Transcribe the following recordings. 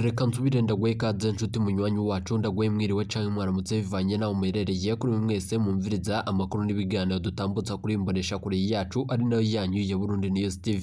Reka nsubire ndaguhe ikaze nshuti munywanyi wacu ndaguhe mwiriwe canke mwaramutse bivanye naho muherereye kuri mwese mumviriza amakuru n'ibiganiro dutambutsa kuri imbonesha kure yacu ari nayo yanyu ya Burundi News TV.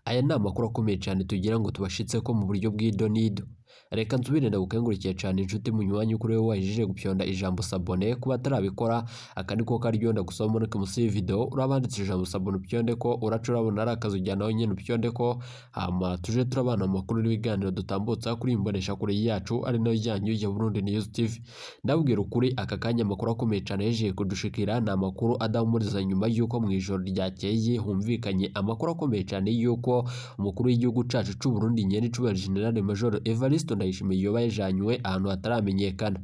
Aya ni amakuru akomeye cyane tugira ngo tubashitseko mu buryo bw'idonido. Reka nsubire ndagukengurikiye cyane inshuti munywanyi kuri wewe wajije gupyonda ijambo sabone kuba tarabikora akandi ko karyonda gusoma muri musi video urabanditse ijambo sabone upyonde ko uracurabona ari akazu jyanaho nyene upyonde ko hama tuje turabana amakuru n'ibiganiro dutambutsa kuri imbonesha kure yacu ari nayo yanyu ya Burundi News TV. Ndabwira ukuri aka kanya amakuru akomeye cyane yeje kudushikira na amakuru adahumuriza nyuma yuko mu ijoro ryakeye humvikanye amakuru akomeye cyane yuko umukuru w'igihugu cacu c'u Burundi nyene c'ubahiro General Major Evariste Ndayishimiye yoba yajanywe ahantu hataramenyekana.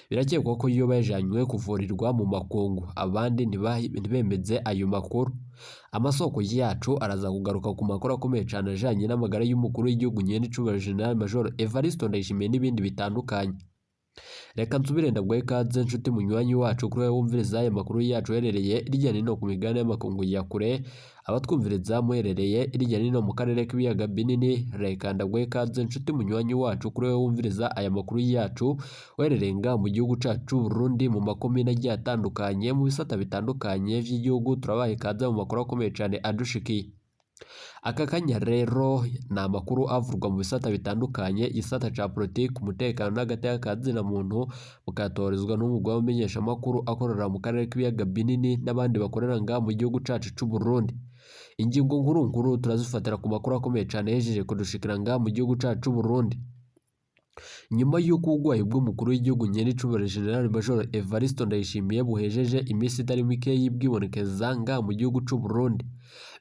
Birakekwa ko yoba yajanywe kuvurirwa mu makungu, abandi ntibemeze ayo makuru. Amasoko yacu araza kugaruka ku makuru akomeye cyane ajanye n'amagara y'umukuru w'igihugu nyene c'ubahiro General Major Evariste Ndayishimiye n'ibindi bitandukanye. Reka nsubire ndaguhe ikaze nshuti munywanyi wacu kuri wewe wumviriza aya makuru yacu herereye irya nino ku migabane y'amakungu ya kure, abatwumviriza muherereye irya nino mu karere k'ibiyaga binini. Reka ndaguhe ikaze nshuti munywanyi wacu kuri wewe wumviriza aya makuru yacu uherereye nga mu gihugu cacu c'u Burundi mu makomine agiye atandukanye mu bisata bitandukanye vy'igihugu. Turabaha ikaze mu makuru akomeye cyane adushikiye. Aka kanya rero ni amakuru avurwa mu bisata bitandukanye, isata ca politiki, umutekano n'agateka kazina muntu mukatorezwa n'umugwa w'amenyesha makuru akorera mu karere k'ibiyaga binini n'abandi bakorera nga mu gihugu cacu c'u Burundi. Ingingo nkuru turazifatira ku makuru akomeye cyane yejeje kudushikira nga mu gihugu cacu c'u Burundi. Nyuma y'uko ubugwayi bw'umukuru w'igihugu nyene c'ubahiro General Major Evariste Ndayishimiye buhejeje imisi itari mike y'ibwibonekeza nga mu gihugu c'u Burundi,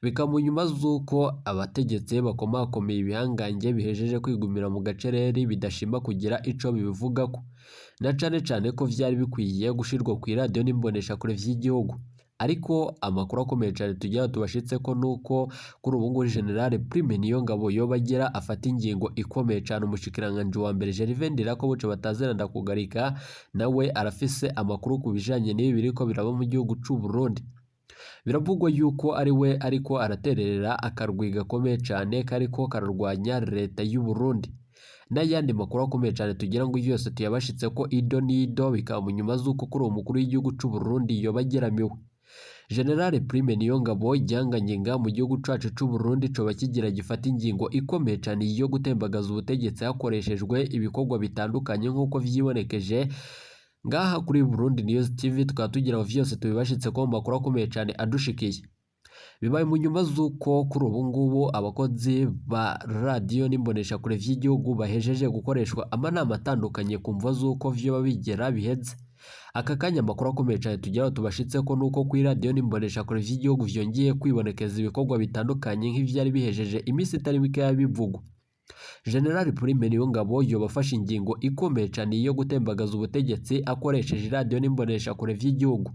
bikamu nyuma z'uko abategetsi bakomakomeye ibihangange bihejeje kwigumira mu gacereri bidashima kugira ico bibivugako, na cane ko vyari bikwiye gushirwa ku radio n'imbonesha kure vy'igihugu. Ariko amakuru akomeye cyane tugira tubashitseko nuko kuri ubu ngubu General Prime Niyongabo yoba agira afata ingingo ikomeye cyane. Umushikiranganje wa mbere Gervais Ndirakobuca batazeranda kugarika nawe arafise amakuru ku bijanye n'ibi biriko biraba mu gihugu c'u Burundi. Biravugwa yuko ari we ariko aratererera akarwi gakomeye cyane kariko kararwanya leta y'u Burundi. N'ayandi makuru akomeye cyane tugira ngo yose tuyabashitseko ido nido, bikaba mu nyuma z'uko kuri uwo mukuru w'igihugu c'u Burundi yoba ageramiwe. General Prime Niyongabo ijyanganye nga mu gihugu cacu c'u Burundi coba kigira gifata ingingo ikomeye cyane yo gutembagaza ubutegetsi hakoreshejwe ibikorwa bitandukanye nk'uko vyibonekeje ngaha kuri Burundi News TV. Tukaba tugira vyose tubibashitse ko makuru akomeye cyane adushikiye. Bibaye mu nyuma z'uko kuri ubu ngubu abakozi ba radio n'imbonesha kure vy'igihugu bahejeje gukoreshwa amanama atandukanye kumva z'uko vyoba bigera biheze. Aka kanya amakuru akomeye cyane tugira tubashitseko nuko kuri radio n'imbonesha kure vy'igihugu vyongeye kwibonekeza ibikorwa bitandukanye nk'ivyari bihejeje imisi itari mike y'abivugwa. General Prime Niyongabo yobafashe ingingo ikomeye cyane yo gutembagaza ubutegetsi akoresheje radio n'imbonesha kure vy'igihugu.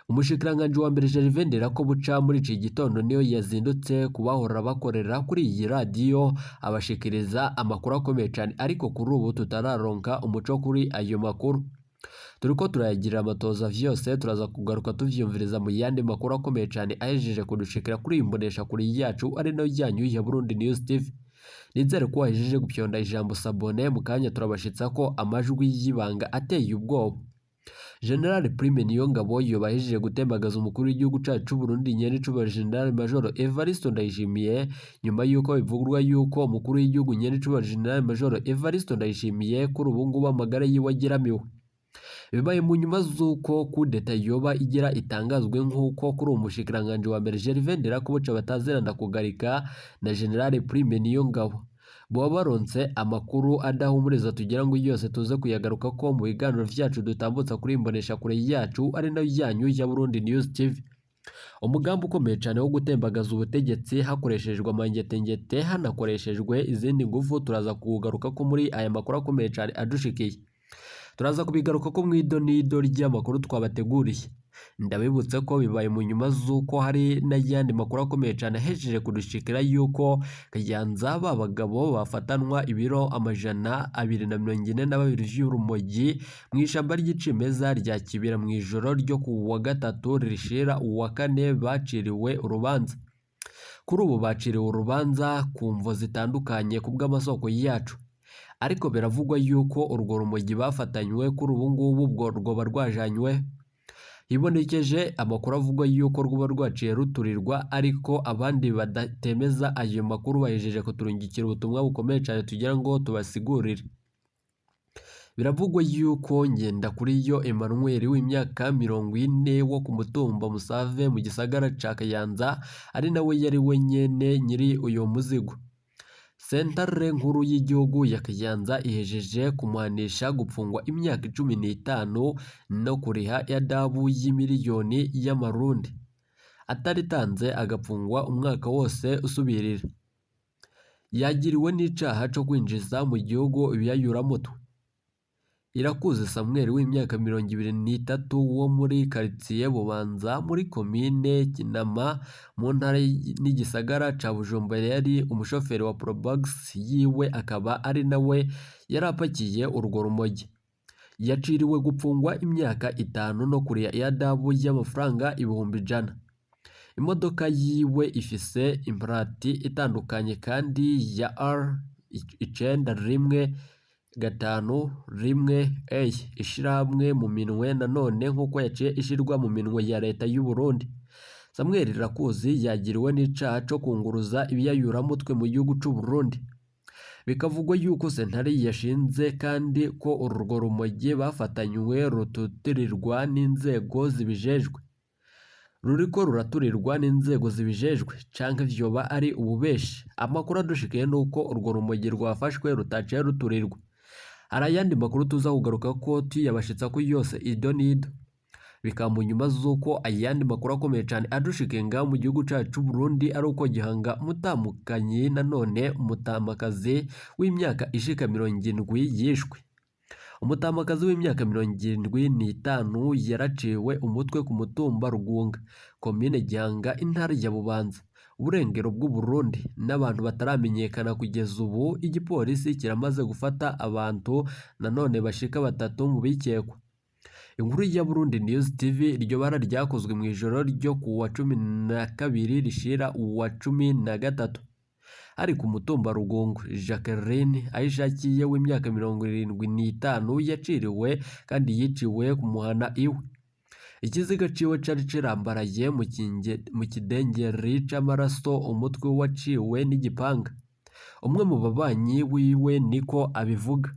Umushikiranganje wa mbere Gervais Ndirakobuca muri iki gitondo niyo yazindutse kubahora bakorera kuri iyi radio abashikiriza amakuru akomeye cyane, ariko kuri ubu tutararonka umuco kuri ayo makuru. Turiko turayagirira amatoza vyose turaza kugaruka tuvyumviriza mu yandi makuru akomeye cyane ahejeje kudushikira kuri imbonesha kuri yacu ari nayo yanyu ya Burundi News TV. Nizere ko wahejeje gupyonda ijambo sabone mu kanya turabashitsako amajwi y'ibanga ateye ubwoba. General Prime Niyongabo yobahejeje gutembagaza umukuru w'igihugu cacu c'u Burundi nyene c'ubahiro General Major Evariste Ndayishimiye, nyuma yuko bivugwa yuko umukuru w'igihugu nyene c'ubahiro General Major Evariste Ndayishimiye kuri ubu ngubu amagara yiwe ageramiwe. Bibaye mu nyuma z'uko kudeta yoba igira itangazwe nk'uko kuri umushikiranganje wa mbere Gervais Ndirakobuca batazeranda kugarika na General Prime Niyongabo boba baronse amakuru adahumuriza tugira ngo yose tuze kuyagaruka ko mu biganiro vyacu dutambutsa kuri imbonesha kure yacu ari nayo yanyu ya Burundi News TV. Umugambi ukomeye cyane wo gutembagaza ubutegetsi hakoreshejwe amangetengete hanakoreshejwe izindi ngufu turaza kugaruka ko muri aya makuru akomeye cyane adushikiye. Turaza kubigaruka ko mu idonido ry'amakuru twabateguriye. Ndabibutse ko bibaye mu nyuma z'uko hari n'ayandi makuru akomeye cyane ahejeje kudushikira yuko Kayanza babagabo bafatanwa ibiro 242 vy'urumogi mu ishamba ry'icimeza rya Kibira mu ijoro ryo ku wa gatatu rishira uwa kane baciriwe urubanza. Kuri ubu baciriwe urubanza ku mvo zitandukanye ku bw'amasoko yacu. ariko biravugwa yuko urwo rumogi bafatanywe kuri ubu ngubu ubwo rwoba rwajanywe. Hibonekeje amakuru avuga yuko rwaba rwaciye ruturirwa, ariko abandi badatemeza ayo makuru bahejeje kuturungikira ubutumwa bukomeye cyane tugira ngo tubasigurire. Biravugwa yuko Ngendakuriyo Emmanuel w'imyaka 40 wo ku mutumba Musave mu gisagara ca Kayanza ari nawe yari wenyene nyiri uyo muzigo. Sentare nkuru y'igihugu ya Kayanza ihejeje kumuhanisha gupfungwa imyaka 15 no kuriha adabu y'imiliyoni y'amarundi, ataritanze agapfungwa umwaka wose usubirira. Yagiriwe n'icaha co kwinjiza mu gihugu ibiyayuramutwe. Irakuze Samuel w'imyaka 23 wo muri quartier Bubanza muri komine Kinama mu ntara n'igisagara ca Bujumbura yari umushoferi wa Probox yiwe, akaba ari nawe yarapakiye urwo rumogi. Yaciriwe gupfungwa imyaka 5 no kuriya adabu y'amafaranga 100,000. Imodoka yiwe ifise imparati itandukanye kandi ya R911A ishiramwe mu minwe nanone nk'uko yaciye ishirwa mu minwe ya leta y'u Burundi. Samuel Irakuzi yagiriwe n'icaha co kunguruza ibiyayuramutwe mu gihugu c'u Burundi. Bikavugwa yuko sentare yashinze kandi ko urwo rumogi bafatanywe rututirirwa n'inzego zibijejwe. Ruriko ruraturirwa n'inzego zibijejwe canke vyoba ari ububeshi. Amakuru adushikiye nuko urwo rumogi rwafashwe rutaciye ruturirwa. Arayandi makuru tuza kugaruka ko tuyabashitsa ko yose ido nido. Bikamu nyuma zuko ayandi makuru akomeye cyane adushikiye nga mu gihugu cacu Burundi ari uko Gihanga Mutamukanyi nanone umutamakazi w'imyaka ishika 70 yishwe. Umutamakazi w'imyaka 75 yaraciwe umutwe ku mutumba Rugunga, komine Gihanga, intara ya Bubanza, uburengero bw'u Burundi, n'abantu bataramenyekana kugeza ubu. Igipolisi kiramaze gufata abantu nanone bashika 3 mu bikekwa. Inkuru ya Burundi News TV iryo bara ryakozwe mu ijoro ryo kuwa 12 rishira uwa 13. Ari ku mutumba Rugungu, Jacqueline ayishakiye w'imyaka 75 yaciriwe kandi yiciwe ku muhana iwe. Ikiziga ciwe cari cirambaraye mu kidengeri c'amaraso, umutwe waciwe n'igipanga. Umwe mu babanyi wiwe niko abivuga.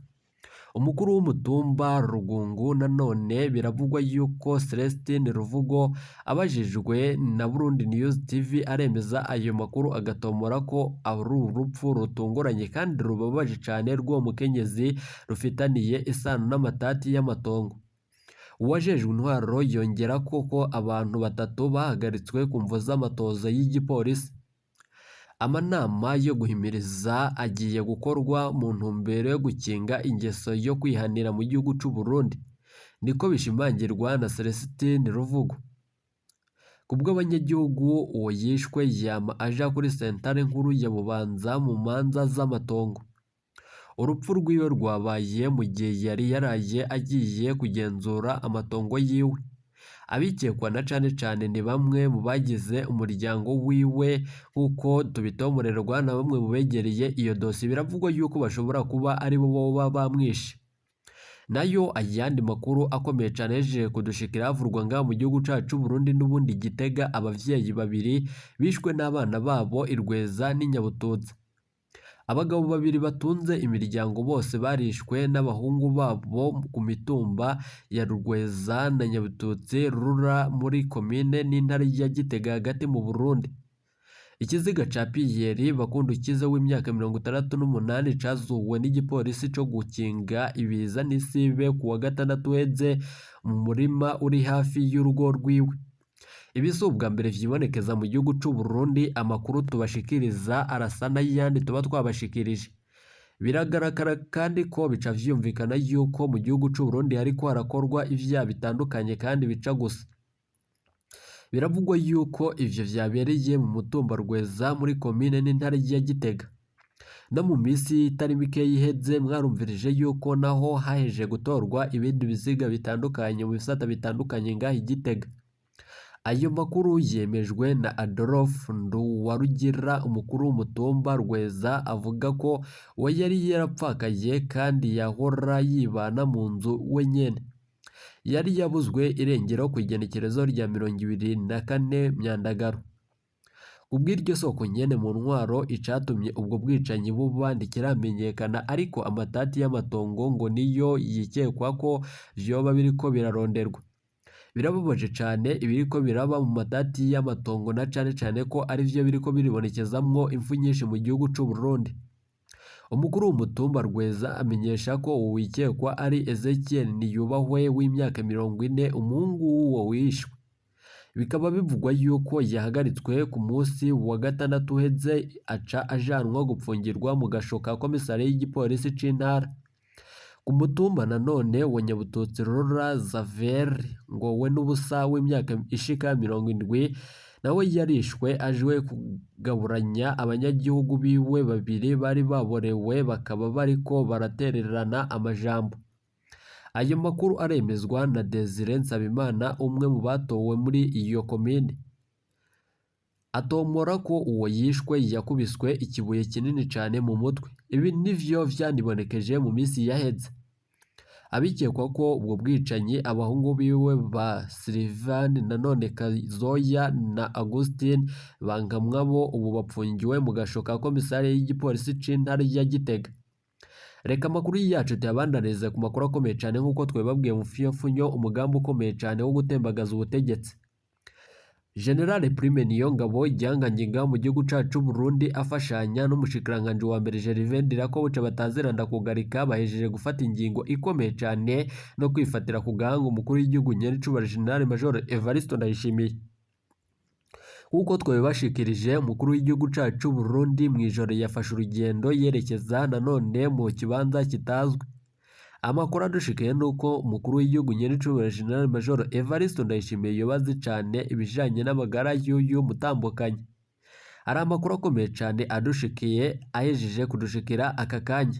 Umukuru w'umutumba Rugungu nanone biravugwa yuko Celestine Ruvugo abajijwe na Burundi News TV aremeza ayo makuru, agatomora ko ari urupfu rutunguranye kandi rubabaje cyane rwo mukenyezi rufitaniye isano n'amatati y'amatongo. Uwajejwe intwaro yongera ko abantu 3 bahagaritswe ku mvo z'amatoza y'igipolisi. Amanama yo guhimiriza agiye gukorwa mu ntumbero yo gukinga ingeso yo kwihanira mu gihugu c'u Burundi, niko bishimangirwa na Celestine Ruvugo. Kubwo abanyagihugu uwo yishwe yama aja kuri sentare nkuru ya Bubanza mu manza z'amatongo. Urupfu rwiwe rwabaye mu gihe yari yaraye agiye kugenzura amatongo yiwe. Abikekwa na cane ni bamwe mu bagize umuryango wiwe nk'uko tubitomorerwa na bamwe mu begereye iyo dosi. Biravugwa yuko bashobora kuba ari bo boba bamwishe. Nayo ayandi makuru akomeye cane yeje kudushikira havurwa nga mu gihugu cacu Burundi n'ubundi Gitega, abavyeyi 2 bishwe n'abana babo Irweza n'Inyabututsi. Abagabo 2 batunze imiryango bose barishwe n'abahungu babo ku mitumba ya Rugweza na Nyabututsi rura muri komine n'intara ya Gitega hagati mu Burundi. Ikiziga ca Pierre Bakundukize w'imyaka 68 cazuwe n'igipolisi co gukinga ibiza n'isibe ku wa 6 heze mu murima uri hafi y'urugo rwiwe. Ibisubwa mbere vyibonekeza mu gihugu c'u Burundi. Amakuru tubashikiriza arasa n'ayandi tuba twabashikirije. Biragaragara kandi ko bica vyumvikana yuko mu gihugu c'u Burundi hariko harakorwa ivyaha bitandukanye kandi bica gusa. Biravugwa yuko ivyo vyabereye mu mutumba Rweza muri komine n'intara ya Gitega. No mu misi itari mike yiheze mwarumvirije yuko naho haheje gutorwa ibindi biziga bitandukanye mu bisata bitandukanye ngaho Gitega. Ayo makuru yemejwe na Adolphe Nduwarugira umukuru w'umutumba Rweza avuga ko we yari yarapfakaye kandi yahora yibana mu nzu wenyene. Yari yabuzwe irengero ku igenekerezo rya 24 Myandagaro. Kubw'iryo soko nyene mu ntwaro icatumye ubwo bwicanyi buba ntikiramenyekana, ariko amatati y'amatongo ngo niyo yikekwa ko vyoba biriko biraronderwa. Birababaje cane ibiriko biraba mu matati y'amatongo na cane ko ari vyo biriko biribonekezamwo impfu nyinshi mu gihugu c'u Burundi. Umukuru w'umutumba Rweza amenyesha ko uwikekwa ari Ezekiel Niyubahwe w'imyaka 40, umuhungu w'uwo wishwe. Bikaba bivugwa yuko yahagaritswe ku munsi wa gatandatu uheze aca ajanwa gupfungirwa mu gasho ka komisariya y'igipolisi c'intara. Ku mutumba nanone wa Nyabututsi Rora Xavier ngo we n'ubusa w'imyaka ishika 70 nawe yarishwe ajwe kugaburanya abanyagihugu biwe babiri bari baborewe, bakaba bariko baratererana amajambo. Ayo makuru aremezwa na Desire Nsabimana umwe mu batowe muri iyo komine. Atomora ko uwo yishwe yakubiswe ikibuye kinini cane mu mutwe. Ibi nivyo vyanibonekeje mu minsi yaheze. Abikekwa ko ubwo bwicanyi abahungu biwe ba Sylvain nanone Kazoya na Augustin Bangamwabo ubu bapfungiwe mu gasho ka komisariya y'igipolisi c'intara ya Gitega. Reka amakuru yacu tuyabandanize ku makuru akomeye cane nk'uko twebabwiye mu fiyafunyo umugambi ukomeye cane wo gutembagaza ubutegetsi. General Prime Niyongabo Igihanganye mu gihugu cacu Burundi afashanya n'umushikiranganje wa mbere Gervais Ndirakobuca bataziranda kugarika bahejeje gufata ingingo ikomeye cane no kwifatira ku gahanga umukuru w'igihugu Nyenicubahiro General Major Evariste Ndayishimiye. Kuko twebashikirije umukuru w'igihugu cacu Burundi mwijoro yafashe urugendo yerekeza nanone mu kibanza kitazwi. Amakuru adushikiye nuko umukuru w'igihugu Nyenicubahiro General Major Evariste Ndayishimiye yobazi cane ibijanye n'amagara y'uyu mutambukanye. Ari amakuru akomeye cane adushikiye ahejeje kudushikira aka kanya.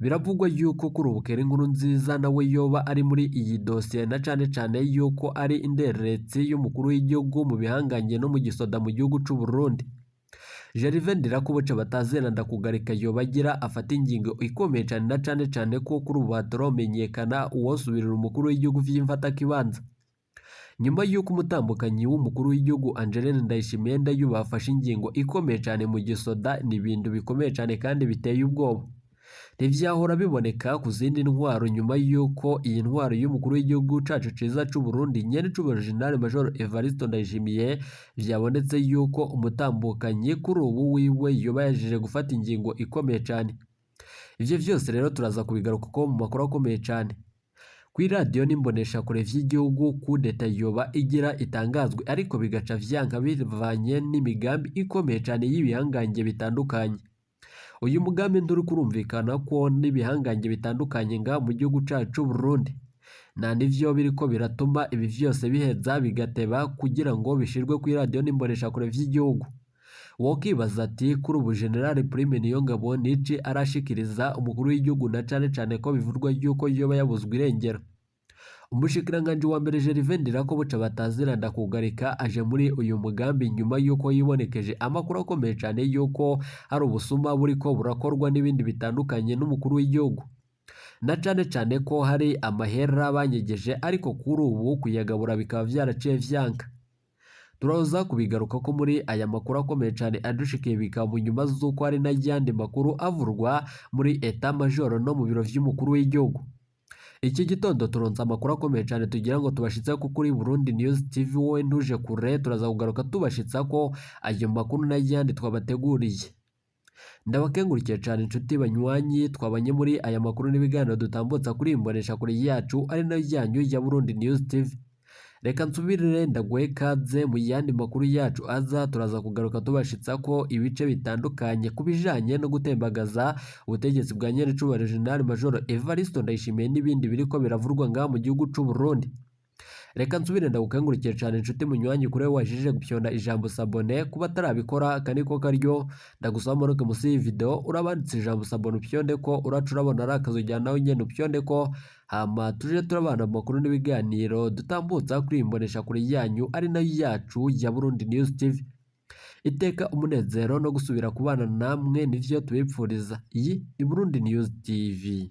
Biravugwa yuko kuri ubukera inkuru nziza nawe yoba ari muri iyi dosiye na cane yuko ari inderetsi y'umukuru w'igihugu mu bihanganye no mu gisoda mu gihugu c'u Burundi. Gervais Ndirakobuca bataziranda kugarika yobagira afata ingingo ikomeye cane na cane ko kuri ubu hataramenyekana uwosubirira umukuru w'igihugu vy'imfata kibanza. Nyuma yuko umutambukanyi w'umukuru w'igihugu Angeline Ndayishimiye Ndayuba afashe ingingo ikomeye cane mu gisoda, ni ibintu bikomeye cane kandi biteye ubwoba. Ntivyahora biboneka ku zindi ntwaro nyuma yuko iyi ntwaro y'umukuru w'igihugu cacu ciza c'u Burundi Nyenicubahiro General Major Evariste Ndayishimiye vyabonetse yuko umutambukanyi kuri ubu wiwe yoba yajeje gufata ingingo ikomeye cane. Ivyo vyose rero turaza kubigaruka ko mu makuru akomeye cane. Kuri radio n'imbonesha kure vy'igihugu kudeta yoba igira itangazwe, ariko bigaca vyanka bivanye n'imigambi ikomeye cane y'ibihangange bitandukanye. Uyu mugambi nduri kurumvikana ko n'ibihangange bitandukanye nga mu gihugu cacu Burundi. Na nivyo biriko biratuma ibi vyose biheza bigateba kugira ngo bishirwe kuri radio n'imbonesha kure vy'igihugu. Wokibaza ati kuri ubu General Prime Niyongabo nici arashikiriza umukuru w'igihugu na cane ko bivurwa yuko yoba yabuzwe irengero. Umushikiranganje wa mbere Gervais Ndirakobuca bataziranda kugarika aje muri uyu mugambi nyuma yuko yibonekeje amakuru akomeye cane yuko hari ubusuma buriko burakorwa n'ibindi bitandukanye n'umukuru w'igihugu. Na cane ko hari amahera banyegeje, ariko kuri ubu kuyagabura bikaba vyaraciye vyanka. Turaza kubigaruka ko muri aya makuru akomeye cane adushikiye bikaba mu nyuma z'uko hari n'ayandi makuru avurwa muri Etat Major no mu biro vy'umukuru w'igihugu. Iki gitondo turonse amakuru akomeye cane tugira ngo tubashitse ko kuri Burundi News TV, wowe ntuje kure turaza kugaruka tubashitsa ko ayo makuru n'ayandi twabateguriye. Ndabakengurikiye cane inshuti banywanyi twabanye muri aya makuru n'ibiganiro dutambutsa kuri imbonesha kure yacu ari nayo yanyu ya Burundi News TV. Reka nsubirire ndaguhe kaze mu yandi makuru yacu aza turaza kugaruka tubashitsa ko ibice bitandukanye kubijanye no gutembagaza ubutegetsi bwa Nyenicubahiro General Major Evariste Ndayishimiye n'ibindi biriko biravurwa nga mu gihugu c'u Burundi. reka nsubire ndagukangurikire cyane inshuti munywanyi kuri we wajije gupyonda ijambo sabone kuba atarabikora kaniko karyo ndagusaba muruke musi iyi video urabanditse ijambo sabone upyonde ko uraca urabona ari akazu ujyana nawe nyene upyonde ko hama tuje turabana amakuru n'ibiganiro dutambutsa kuri imbonesha kuri yanyu ari nayo yacu ya Burundi News TV. Iteka umunezero no gusubira kubana namwe nivyo tubipfuriza. Iyi ni Burundi News TV.